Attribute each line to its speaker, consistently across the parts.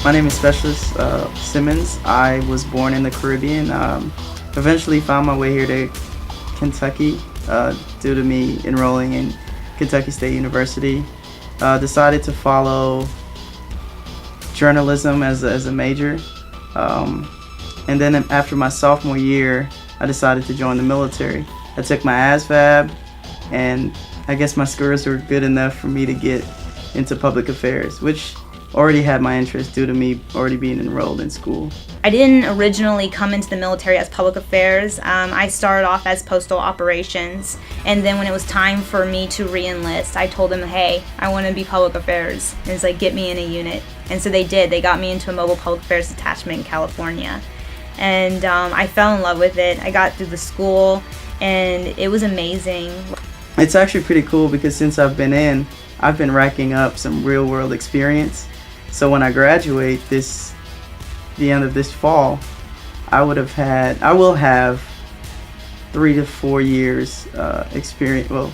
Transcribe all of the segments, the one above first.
Speaker 1: My name is Specialist Simmons. I was born in the Caribbean. Eventually found my way here to Kentucky due to me enrolling in Kentucky State University. Decided to follow journalism as a major. And then after my sophomore year, I decided to join the military. I took my ASVAB, and I guess my scores were good enough for me to get into public affairs, which already had my interest due to me already being enrolled in school.
Speaker 2: I didn't originally come into the military as public affairs. I started off as postal operations, and then when it was time for me to re-enlist, I told them, hey, I want to be public affairs. And it's like, get me in a unit. And so they did. They got me into a mobile public affairs detachment in California. And I fell in love with it. I got through the school, and it was amazing.
Speaker 1: It's actually pretty cool because since I've been racking up some real world experience. So when I graduate the end of this fall, I will have 3 to 4 years experience. Well,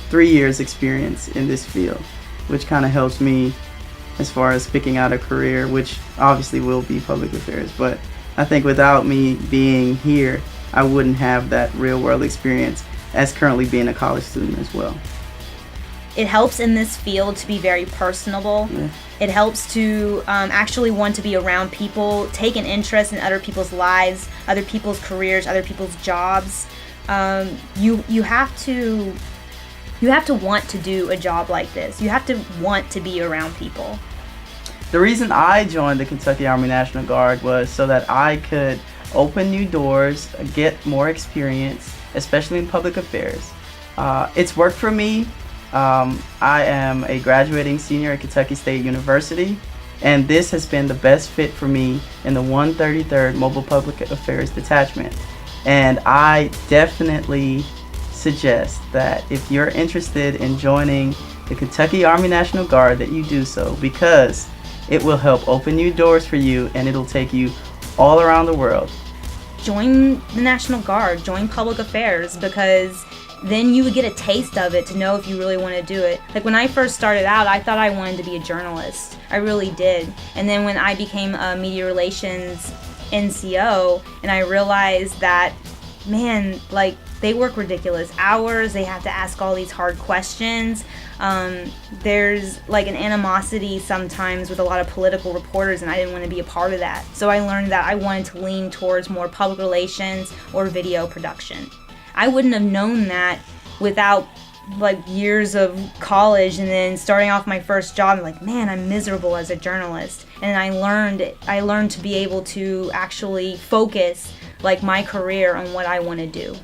Speaker 1: 3 years experience in this field, which kind of helps me as far as picking out a career, which obviously will be public affairs. But I think without me being here, I wouldn't have that real world experience as currently being a college student as well.
Speaker 2: It helps in this field to be very personable.
Speaker 1: Yeah.
Speaker 2: It helps to actually want to be around people, take an interest in other people's lives, other people's careers, other people's jobs. You have to want to do a job like this. You have to want to be around people.
Speaker 1: The reason I joined the Kentucky Army National Guard was so that I could open new doors, get more experience, especially in public affairs. It's worked for me. I am a graduating senior at Kentucky State University, and this has been the best fit for me in the 133rd Mobile Public Affairs Detachment. And I definitely suggest that if you're interested in joining the Kentucky Army National Guard, that you do so, because it will help open new doors for you, and it'll take you all around the world.
Speaker 2: Join the National Guard, join public affairs, because then you would get a taste of it to know if you really want to do it. Like when I first started out, I thought I wanted to be a journalist. I really did. And then when I became a media relations NCO, and I realized that, man, like they work ridiculous hours, they have to ask all these hard questions. There's like an animosity sometimes with a lot of political reporters, and I didn't want to be a part of that. So I learned that I wanted to lean towards more public relations or video production. I wouldn't have known that without like years of college, and then starting off my first job, like, man, I'm miserable as a journalist. And I learned to be able to actually focus like my career on what I want to do.